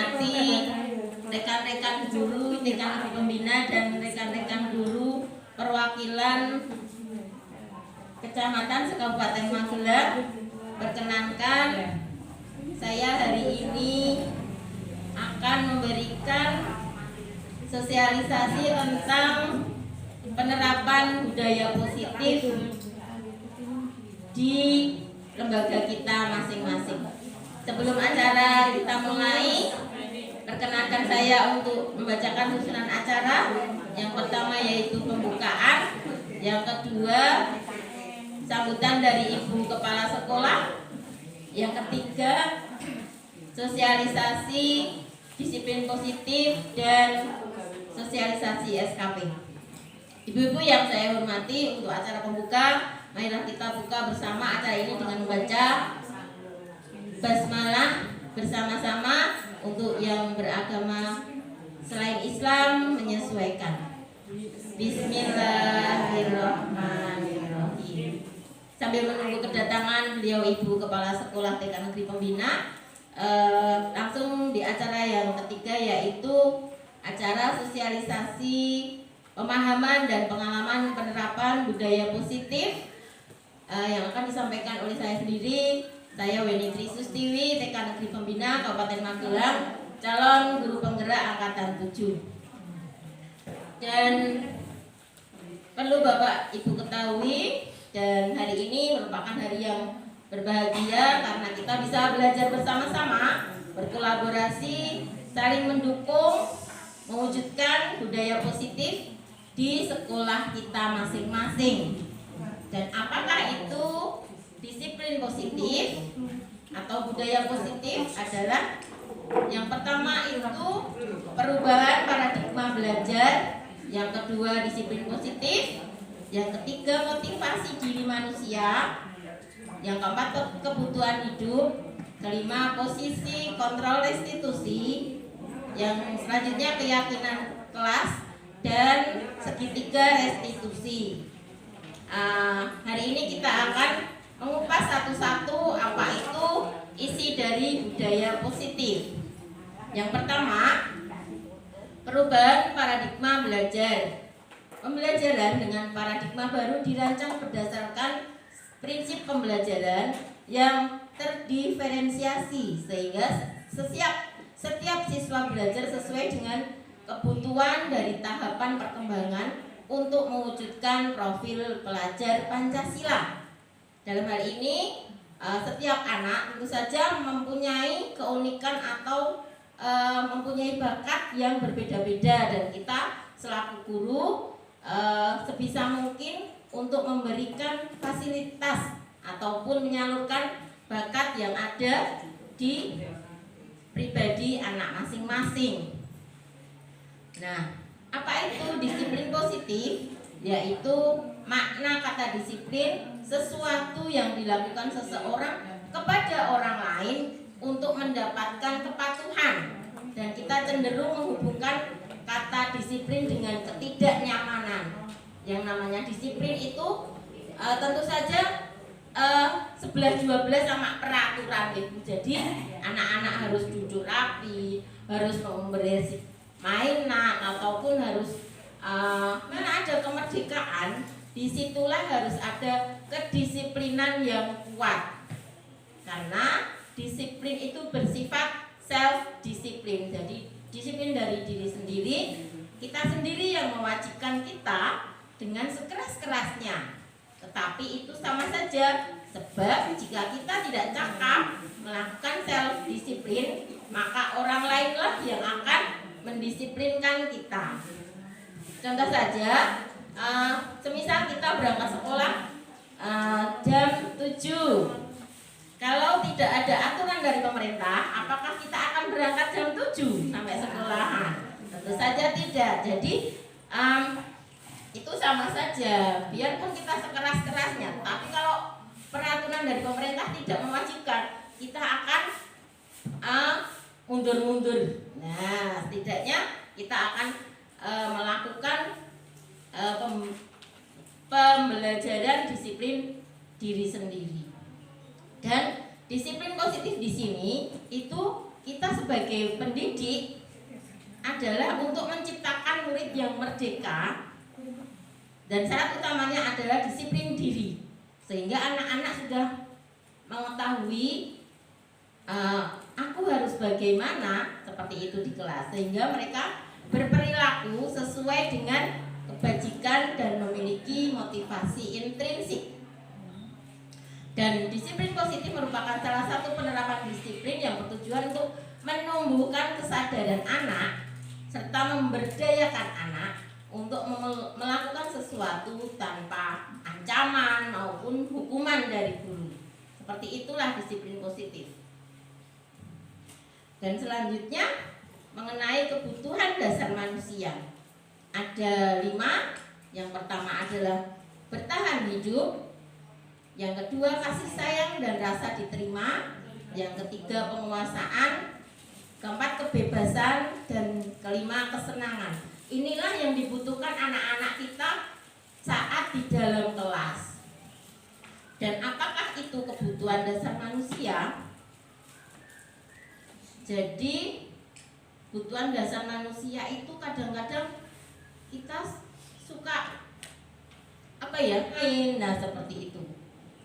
hormati rekan-rekan guru, rekan pembina dan rekan-rekan guru perwakilan Kecamatan Kabupaten Magelang, perkenankan saya hari ini akan memberikan sosialisasi tentang penerapan budaya positif di lembaga kita masing-masing. Sebelum acara kita mulai, perkenankan saya untuk membacakan susunan acara. Yang pertama yaitu pembukaan, yang kedua sambutan dari Ibu Kepala Sekolah, yang ketiga sosialisasi disiplin positif dan sosialisasi SKP. Ibu-ibu yang saya hormati, untuk acara pembuka, marilah kita buka bersama acara ini dengan membaca basmalah bersama-sama. Untuk yang beragama selain Islam menyesuaikan. Bismillahirrahmanirrahim. Sambil menunggu kedatangan beliau Ibu Kepala Sekolah TK Negeri Pembina, langsung di acara yang ketiga, yaitu acara sosialisasi pemahaman dan pengalaman penerapan budaya positif, yang akan disampaikan oleh saya sendiri. Saya Weni Trisustiwi, TK Negeri Pembina Kabupaten Magelang, calon guru penggerak angkatan 7. Dan perlu Bapak Ibu ketahui, dan hari ini merupakan hari yang berbahagia karena kita bisa belajar bersama-sama, berkolaborasi, saling mendukung, mewujudkan budaya positif di sekolah kita masing-masing. Dan apakah itu disiplin positif atau budaya positif? Adalah yang pertama itu perubahan paradigma belajar, yang kedua disiplin positif, yang ketiga motivasi diri manusia, yang keempat kebutuhan hidup, kelima posisi kontrol restitusi, yang selanjutnya keyakinan kelas, dan segitiga restitusi. Hari ini kita akan mengupas satu-satu apa itu isi dari budaya positif. Yang pertama, perubahan paradigma belajar. Pembelajaran dengan paradigma baru dirancang berdasarkan prinsip pembelajaran yang terdiferensiasi, sehingga setiap siswa belajar sesuai dengan kebutuhan dari tahapan perkembangan untuk mewujudkan profil pelajar Pancasila. Dalam hal ini, setiap anak tentu saja mempunyai keunikan atau mempunyai bakat yang berbeda-beda, dan kita selaku guru sebisa mungkin untuk memberikan fasilitas ataupun menyalurkan bakat yang ada di pribadi anak masing-masing. Nah, apa itu disiplin positif? Yaitu makna kata disiplin sesuatu yang dilakukan seseorang kepada orang lain untuk mendapatkan kepatuhan, dan kita cenderung menghubungkan kata disiplin dengan ketidaknyamanan. Yang namanya disiplin itu tentu saja 11-12 sama peraturan itu. Jadi anak-anak harus duduk rapi, harus membersih mainan, ataupun harus mana ada kemerdekaan, disitulah harus ada kedisiplinan yang kuat. Karena disiplin itu bersifat self disiplin. Jadi disiplin dari diri sendiri, kita sendiri yang mewajibkan kita dengan sekeras-kerasnya. Tetapi itu sama saja, sebab jika kita tidak cakap melakukan self disiplin, maka orang lainlah yang akan mendisiplinkan kita. Contoh saja, semisal kita berangkat sekolah jam 7. Kalau tidak ada aturan dari pemerintah, apakah kita akan berangkat jam 7 sampai sekolahan? Tentu saja tidak. Jadi itu sama saja, biarpun kita sekeras-kerasnya, tapi kalau peraturan dari pemerintah tidak mewajibkan, kita akan mundur-mundur. Nah, setidaknya kita akan melakukan pembelajaran disiplin diri sendiri. Dan disiplin positif di sini itu kita sebagai pendidik adalah untuk menciptakan murid yang merdeka, dan syarat utamanya adalah disiplin diri, sehingga anak-anak sudah mengetahui aku harus bagaimana seperti itu di kelas, sehingga mereka berperilaku sesuai dengan kebajikan dan memiliki motivasi intrinsik. Dan disiplin positif merupakan salah satu penerapan disiplin yang bertujuan untuk menumbuhkan kesadaran anak serta memberdayakan anak untuk melakukan sesuatu tanpa ancaman maupun hukuman dari guru. Seperti itulah disiplin positif. Dan selanjutnya mengenai kebutuhan dasar manusia, ada 5. Yang pertama adalah bertahan hidup, yang kedua kasih sayang dan rasa diterima, yang ketiga penguasaan, keempat kebebasan, dan kelima kesenangan. Inilah yang dibutuhkan anak-anak kita saat di dalam kelas. Dan apakah itu kebutuhan dasar manusia? Jadi kebutuhan dasar manusia itu kadang-kadang kita suka nah seperti itu.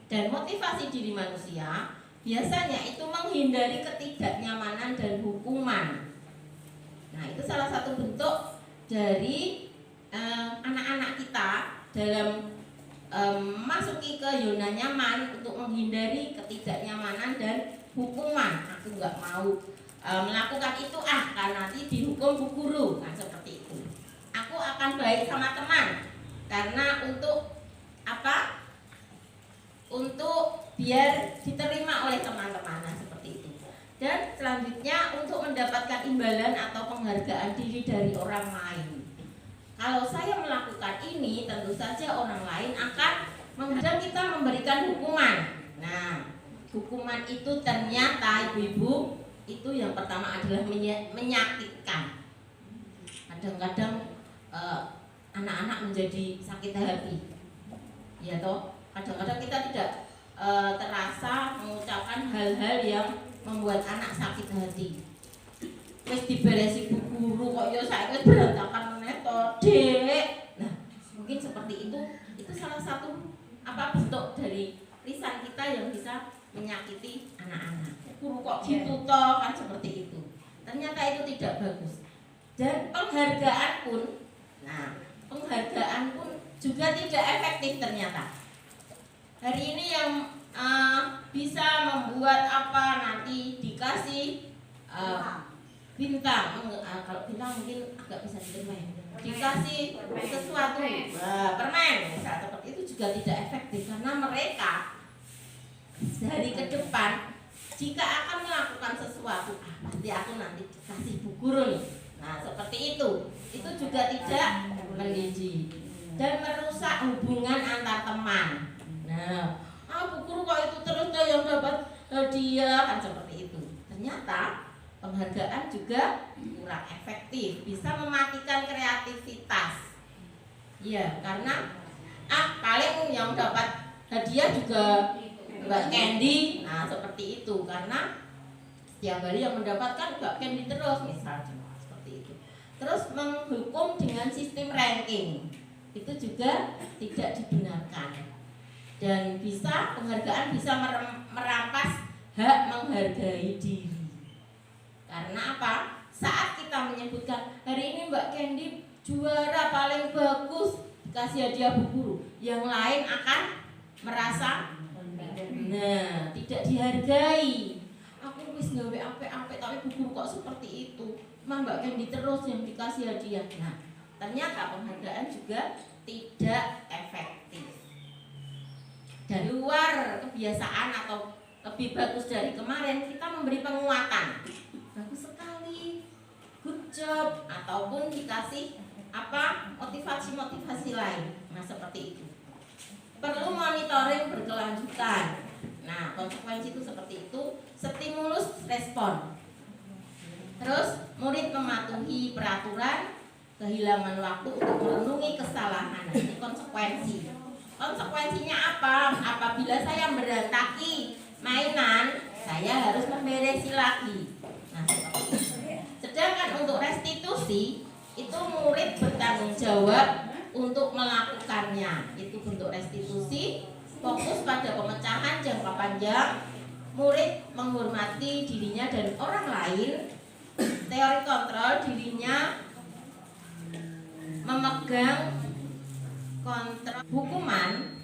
Dan motivasi diri manusia biasanya itu menghindari ketidaknyamanan dan hukuman. Nah, itu salah satu bentuk dari anak-anak kita dalam masuki ke zona nyaman untuk menghindari ketidaknyamanan dan hukuman. Aku nggak mau melakukan itu karena nanti dihukum bu guru, kan seperti itu. Aku akan baik sama teman karena untuk apa? Untuk biar diterima oleh teman-teman, seperti itu. Dan selanjutnya untuk mendapatkan imbalan atau penghargaan diri dari orang lain. Kalau saya melakukan ini, tentu saja orang lain akan menghadang kita memberikan hukuman. Nah, hukuman itu ternyata ibu-ibu itu yang pertama adalah menyakitkan. Kadang-kadang anak-anak menjadi sakit hati, ya toh. Kadang-kadang kita tidak terasa mengucapkan hal-hal yang membuat anak sakit hati. Wis diberesi bu guru kok yo saya wis berantakan meneh to, Dek. Nah, mungkin seperti itu salah satu bentuk dari lisan kita yang bisa menyakiti anak-anak. Guru kok gitu toh, kan seperti itu. Ternyata itu tidak bagus. Dan penghargaan pun juga tidak efektif ternyata. Hari ini yang bisa membuat nanti dikasih bintang, kalau bintang mungkin agak bisa diterima ya. Dikasih sesuatu, permen, misalnya seperti itu juga tidak efektif karena mereka dari ke depan jika akan melakukan sesuatu, pasti aku nanti dikasih bu guru nih. Nah, seperti itu juga tidak mendidik dan merusak hubungan antar teman. Nah, bu guru kok itu terus yang dapat hadiah, kan seperti itu. Ternyata penghargaan juga kurang efektif, bisa mematikan kreativitas. Ya, karena paling yang dapat hadiah juga Mbak Candy. Nah, seperti itu, karena setiap hari yang mendapatkan Mbak Candy terus, misalnya seperti itu. Terus menghukum dengan sistem ranking, itu juga tidak dibenarkan. Dan penghargaan bisa merampas hak menghargai diri. Karena apa? Saat kita menyebutkan hari ini Mbak Candy juara paling bagus, dikasih hadiah bu guru, yang lain akan merasa tidak dihargai. Aku wis gawe apik-apik tapi bu guru kok seperti itu. Mbak Candy terus yang dikasih hadiah. Nah, ternyata penghargaan juga tidak efektif. Dari luar kebiasaan atau lebih bagus dari kemarin, kita memberi penguatan. Bagus sekali, good job, ataupun dikasih motivasi lain. Nah, seperti itu. Perlu monitoring berkelanjutan. Nah, konsekuensi itu seperti itu. Stimulus respon. Terus murid mematuhi peraturan, kehilangan waktu untuk merenungi kesalahan. Nah, ini konsekuensi. Konsekuensinya apa? Apabila saya merantaki mainan, saya harus memberesi lagi. Nah, restitusi itu murid bertanggung jawab untuk melakukannya. Itu bentuk restitusi, fokus pada pemecahan jangka panjang. Murid menghormati dirinya dan orang lain. Teori kontrol, dirinya memegang kontrol. Hukuman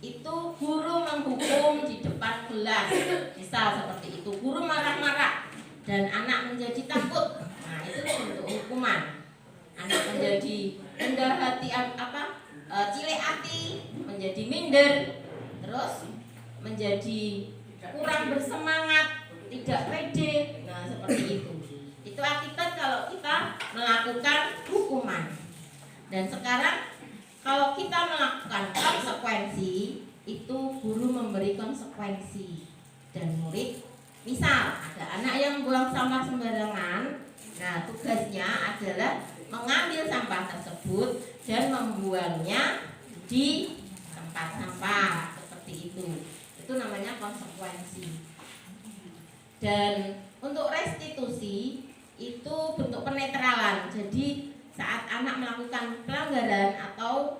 itu guru menghukum di depan kelas. Misal seperti itu, guru marah-marah dan anak menjadi takut. Nah, itu bentuk hukuman. Anak menjadi rendah hati, cilik hati, menjadi minder, terus menjadi kurang bersemangat, tidak pede. Nah, seperti itu. Itu akibat kalau kita melakukan hukuman. Dan sekarang kalau kita melakukan konsekuensi, itu guru memberi konsekuensi dan murid. Misal ada anak yang buang sampah sembarangan, nah tugasnya adalah mengambil sampah tersebut dan membuangnya di tempat sampah seperti itu. Itu namanya konsekuensi. Dan untuk restitusi itu bentuk penetralan. Jadi saat anak melakukan pelanggaran atau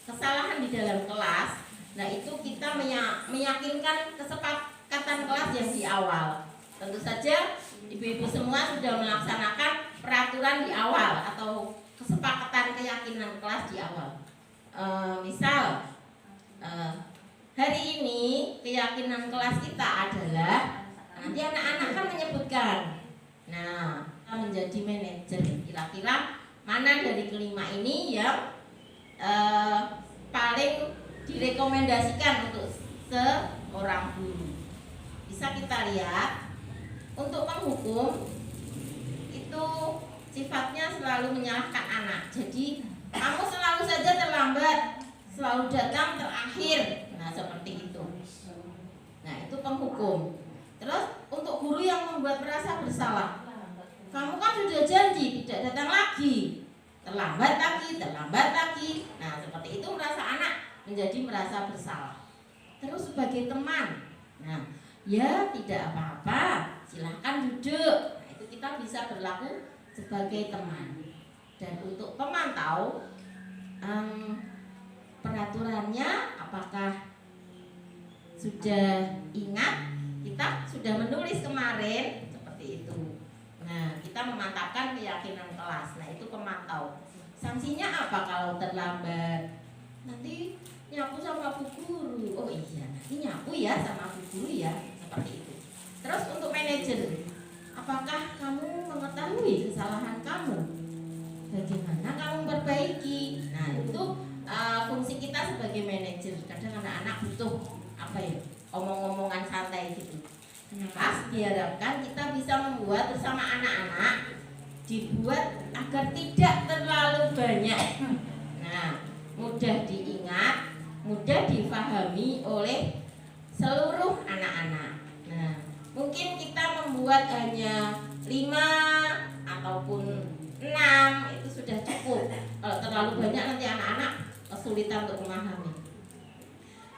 kesalahan di dalam kelas, nah itu kita meyakinkan kesepakatan kelas yang di awal. Tentu saja ibu-ibu semua sudah melaksanakan peraturan di awal atau kesepakatan keyakinan kelas di awal. Misal hari ini keyakinan kelas kita adalah, nanti anak-anak kan menyebutkan, nah kita menjadi manajer, kira-kira mana dari kelima ini yang paling direkomendasikan untuk seorang guru. Bisa kita lihat, untuk penghukum itu sifatnya selalu menyalahkan anak. Jadi kamu selalu saja terlambat, selalu datang terakhir. Nah seperti itu. Nah itu penghukum. Terus untuk guru yang membuat merasa bersalah, kamu kan sudah janji tidak datang lagi, terlambat lagi. Nah seperti itu merasa anak menjadi merasa bersalah. Terus sebagai teman, nah ya tidak apa-apa, silahkan duduk. Nah, itu kita bisa berlaku sebagai teman. Dan untuk pemantau, peraturannya apakah sudah ingat? Kita sudah menulis kemarin seperti itu. Nah, kita memantapkan keyakinan kelas. Nah, itu pemantau. Sanksinya apa kalau terlambat? Nanti nyapu sama bu guru. Oh iya, nanti nyapu ya sama bu guru ya. Seperti itu. Terus untuk manajer, apakah kamu mengetahui kesalahan kamu? Bagaimana kamu perbaiki? Nah, itu fungsi kita sebagai manajer. Kadang anak-anak butuh omong-omongan santai gitu. Pas diharapkan kita bisa membuat bersama anak-anak, dibuat agar tidak terlalu banyak. Nah, mudah diingat, mudah difahami oleh seluruh anak-anak. Nah, mungkin kita membuat hanya 5 ataupun 6 itu sudah cukup. Kalau terlalu banyak nanti anak-anak kesulitan untuk memahami.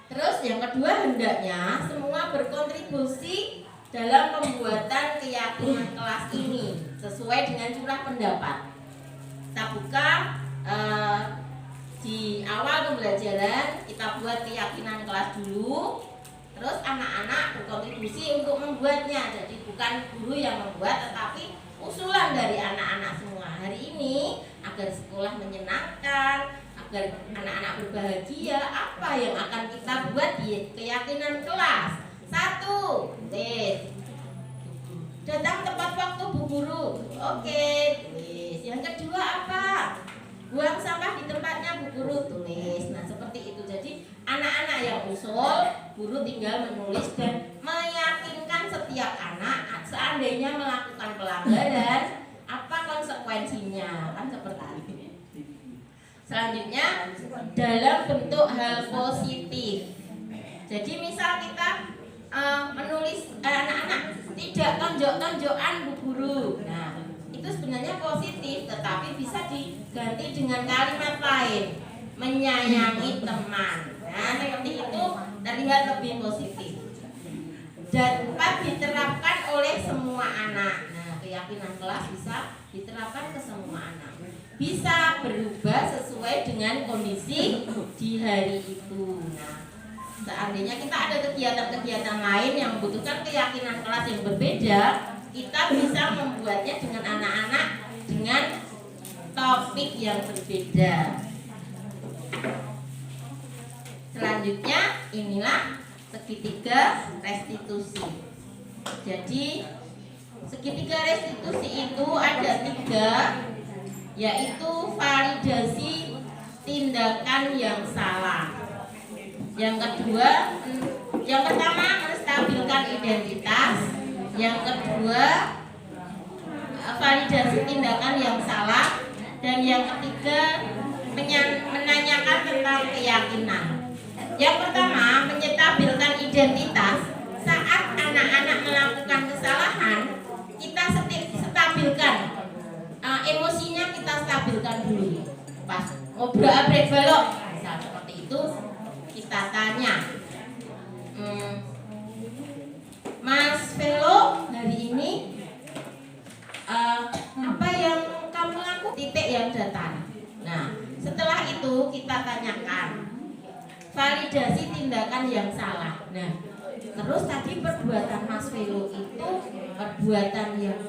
Terus yang kedua, hendaknya semua berkontribusi dalam pembuatan keyakinan kelas ini sesuai dengan jumlah pendapat. Kita buka di awal pembelajaran, kita buat keyakinan kelas dulu. Terus anak-anak berkontribusi untuk membuatnya. Jadi bukan guru yang membuat, tetapi usulan dari anak-anak semua. Hari ini agar sekolah menyenangkan, agar anak-anak berbahagia, apa yang akan kita buat di keyakinan kelas? 1, datang tepat waktu bu guru. Oke, tulis. Yang kedua apa? Buang sampah di tempatnya bu guru, tulis. Nah seperti itu. Jadi anak-anak yang usul, guru tinggal menulis dan meyakinkan setiap anak seandainya melakukan pelanggaran apa konsekuensinya, kan seperti itu. Selanjutnya dalam bentuk hal positif. Jadi misal kita menulis anak-anak tidak tonjok-tonjokan bu guru. Nah itu sebenarnya positif, tetapi bisa diganti dengan kalimat lain, menyayangi teman. Nah seperti itu terlihat lebih positif. Dan dapat diterapkan oleh semua anak. Nah keyakinan kelas bisa diterapkan ke semua anak. Bisa berubah sesuai dengan kondisi di hari itu. Nah, seandainya kita ada kegiatan-kegiatan lain yang membutuhkan keyakinan kelas yang berbeda, kita bisa membuatnya dengan anak-anak dengan topik yang berbeda. Selanjutnya inilah segitiga restitusi. Jadi segitiga restitusi itu ada 3, yaitu validasi tindakan yang salah. Yang pertama menstabilkan identitas. Yang kedua validasi tindakan yang salah. Dan yang ketiga menanyakan tentang keyakinan. Yang pertama menstabilkan identitas. Saat anak-anak melakukan kesalahan, kita stabilkan emosinya, kita stabilkan dulu. Pas ngobrol-abrek balok, misal seperti itu, kita tanya, Mas Velo, hari ini apa yang kamu lakukan? Titik yang datar. Nah, setelah itu kita tanyakan validasi tindakan yang salah. Nah, terus tadi perbuatan Mas Velo itu perbuatan yang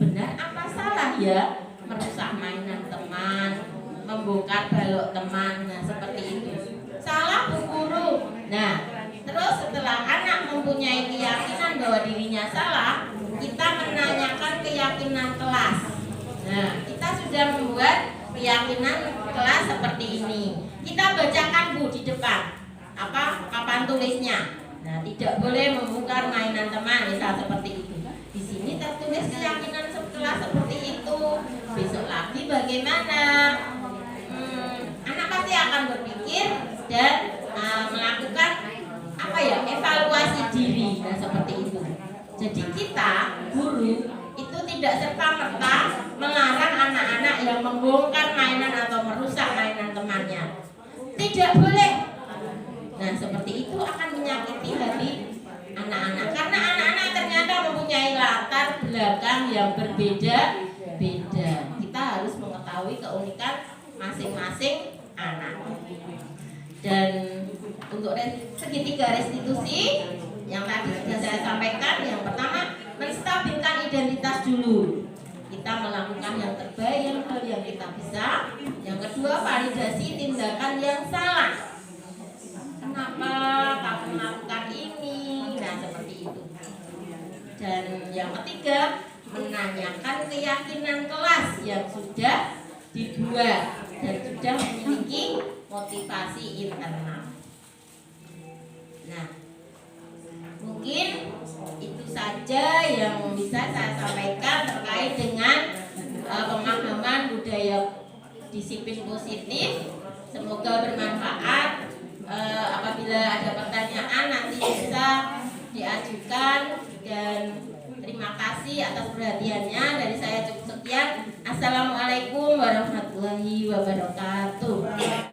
benar apa salah ya? Merusak mainan teman, membongkar balok teman, nah seperti itu. Salah Bu Guru. Nah, terus setelah anak mempunyai keyakinan bahwa dirinya salah, kita menanyakan keyakinan kelas. Nah, kita sudah membuat keyakinan kelas seperti ini. Kita bacakan Bu di depan. Apa papan tulisnya? Nah, tidak boleh membongkar mainan teman, misal seperti itu. Di sini tertulis keyakinan kelas seperti itu. Besok lagi bagaimana? Anak pasti akan berpikir dan melakukan evaluasi diri, dan seperti itu. Jadi kita guru itu tidak serta-merta melarang anak-anak yang membongkar mainan atau merusak mainan temannya. Tidak boleh. Nah, seperti itu akan menyakiti hati anak-anak, karena anak-anak ternyata mempunyai latar belakang yang berbeda-beda. Kita harus mengetahui keunikan masing-masing anak. Dan untuk segitiga restitusi yang tadi sudah saya sampaikan, yang pertama menstabilkan identitas dulu. Kita melakukan yang terbaik, hal yang kita bisa. Yang kedua, validasi tindakan yang salah. Kenapa kamu melakukan ini? Nah, seperti itu. Dan yang ketiga, menanyakan keyakinan kelas yang sudah dibuat dan sudah memiliki motivasi internal. Nah, mungkin itu saja yang bisa saya sampaikan terkait dengan pemahaman budaya disiplin positif. Semoga bermanfaat. Apabila ada pertanyaan nanti bisa diajukan, dan terima kasih atas perhatiannya. Dari saya cukup sekian. Assalamualaikum warahmatullahi wabarakatuh.